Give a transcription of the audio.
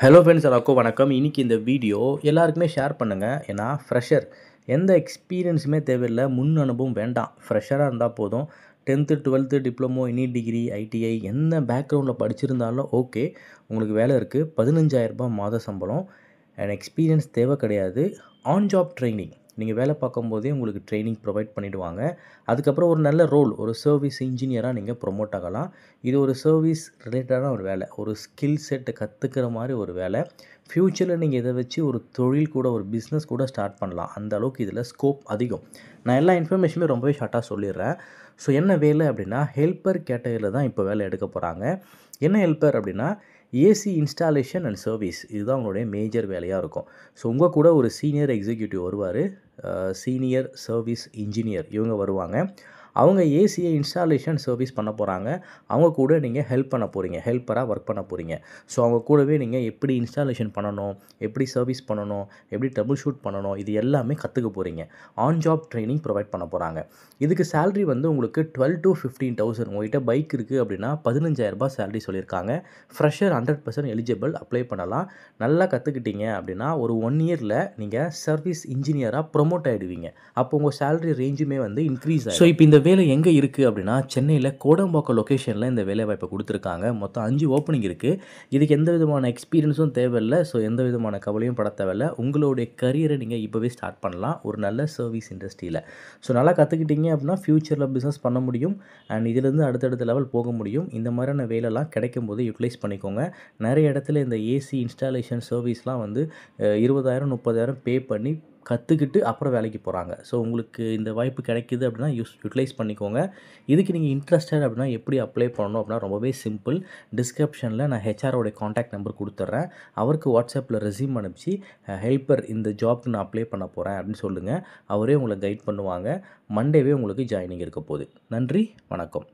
Hello friends எல்லாருக்கும் வணக்கம். இன்றைக்கி இந்த வீடியோ எல்லாருக்குமே ஷேர் பண்ணுங்கள். ஏன்னா ஃப்ரெஷர் எந்த எக்ஸ்பீரியன்ஸுமே தேவையில்லை, முன் அனுபவம் வேண்டாம். ஃப்ரெஷராக இருந்தால் போதும். 10th 12th diploma, any degree, ITI என்ன பேக்ரவுண்டில் படிச்சிருந்தாலும் ஓகே, உங்களுக்கு வேலை இருக்குது. 15,000 மாத சம்பளம் அண்ட் எக்ஸ்பீரியன்ஸ் தேவை கிடையாது. ஆன் ஜாப் ட்ரைனிங் நீங்கள் வேலை பார்க்கும்போதே உங்களுக்கு ட்ரைனிங் ப்ரொவைட் பண்ணிவிடுவாங்க. அதுக்கப்புறம் ஒரு நல்ல ரோல், ஒரு சர்வீஸ் இன்ஜினியராக நீங்கள் ப்ரொமோட் ஆகலாம். இது ஒரு சர்வீஸ் ரிலேட்டடான ஒரு வேலை, ஒரு ஸ்கில் செட்டை கற்றுக்கிற மாதிரி ஒரு வேலை. ஃப்யூச்சரில் நீங்கள் இதை வச்சு ஒரு தொழில் கூட, ஒரு பிஸ்னஸ் கூட ஸ்டார்ட் பண்ணலாம். அந்த அளவுக்கு இதில் ஸ்கோப் அதிகம். நான் எல்லா இன்ஃபர்மேஷனுமே ரொம்பவே ஷார்ட்டாக சொல்லிடுறேன். ஸோ என்ன வேலை அப்படின்னா, ஹெல்ப்பர் கேட்டகரியில் தான் இப்போ வேலை எடுக்க போகிறாங்க. என்ன ஹெல்ப்பர் அப்படின்னா, ஏசி இன்ஸ்டாலேஷன் அண்ட் சர்வீஸ், இதுதான் உங்களுடைய மேஜர் வேலையாக இருக்கும். ஸோ உங்கள் கூட ஒரு சீனியர் எக்ஸிக்யூட்டிவ் வருவார், சீனியர் சர்வீஸ் இன்ஜினியர் இவங்க வருவாங்க. அவங்க ஏசியை இன்ஸ்டாலேஷன் சர்வீஸ் பண்ண போகிறாங்க. அவங்க கூட நீங்கள் ஹெல்ப் பண்ண போகிறீங்க, ஹெல்ப்பராக ஒர்க் பண்ண போகிறீங்க. ஸோ அவங்க கூடவே நீங்கள் எப்படி இன்ஸ்டாலேஷன் பண்ணணும், எப்படி சர்வீஸ் பண்ணணும், எப்படி ட்ரபிள் ஷூட் பண்ணணும், இது எல்லாமே கற்றுக்க போகிறீங்க. ஆன் ஜாப் ட்ரைனிங் ப்ரொவைட் பண்ண போகிறாங்க. இதுக்கு சேலரி வந்து உங்களுக்கு 12 to 15,000. உங்கள்கிட்ட பைக் இருக்குது அப்படின்னா 15,000 சேலரி சொல்லியிருக்காங்க. ஃப்ரெஷர் 100% எலிஜிபிள், அப்ளை பண்ணலாம். நல்லா கற்றுக்கிட்டீங்க அப்படின்னா ஒரு 1 இயரில் நீங்கள் சர்வீஸ் இன்ஜினியராக ப்ரொமோட் ஆகிடுவீங்க. அப்போ உங்கள் சேலரி ரேஞ்சுமே வந்து இன்க்ரீஸ் ஆகும். ஸோ இப்போ இந்த வேலை எங்கே இருக்குது அப்படின்னா, சென்னையில் கோடம்பாக்கம் லொக்கேஷனில் இந்த வேலை வாய்ப்பை கொடுத்துருக்காங்க. மொத்தம் 5 ஓப்பனிங் இருக்குது. இதுக்கு எந்த விதமான எக்ஸ்பீரியன்ஸும் தேவையில்லை. ஸோ எந்த விதமான கவலையும் பட தேவையில்லை. உங்களுடைய கரியரை நீங்கள் இப்போவே ஸ்டார்ட் பண்ணலாம் ஒரு நல்ல சர்வீஸ் இண்டஸ்ட்ரியில். ஸோ நல்லா கற்றுக்கிட்டீங்க அப்படின்னா ஃப்யூச்சரில் பிஸ்னஸ் பண்ண முடியும் அண்ட் இதிலேருந்து அடுத்தடுத்த லெவல் போக முடியும். இந்த மாதிரியான வேலைலாம் கிடைக்கும் போது யூட்டிலைஸ் பண்ணிக்கோங்க. நிறைய இடத்துல இந்த ஏசி இன்ஸ்டாலேஷன் சர்வீஸ்லாம் வந்து 20,000 30,000 பே பண்ணி கற்றுக்கிட்டு அப்புறம் வேலைக்கு போகிறாங்க. ஸோ உங்களுக்கு இந்த வாய்ப்பு கிடைக்கிது அப்படின்னா யூட்டிலைஸ் பண்ணிக்கோங்க. இதுக்கு நீங்கள் இன்ட்ரெஸ்டட் அப்படின்னா எப்படி அப்ளை பண்ணணும் அப்படின்னா ரொம்பவே சிம்பிள். டிஸ்கிரிப்ஷனில் நான் ஹெச்ஆரோடைய காண்டாக்ட் நம்பர் கொடுத்துட்றேன். அவருக்கு வாட்ஸ்அப்பில் ரெஸ்யூம் அனுப்பிச்சு ஹெல்ப்பர் இந்த ஜாப்க்கு நான் அப்ளை பண்ண போகிறேன் அப்படின்னு சொல்லுங்கள். அவரே உங்களை கைட் பண்ணுவாங்க. மண்டேவே உங்களுக்கு ஜாயினிங் இருக்க போகுது. நன்றி, வணக்கம்.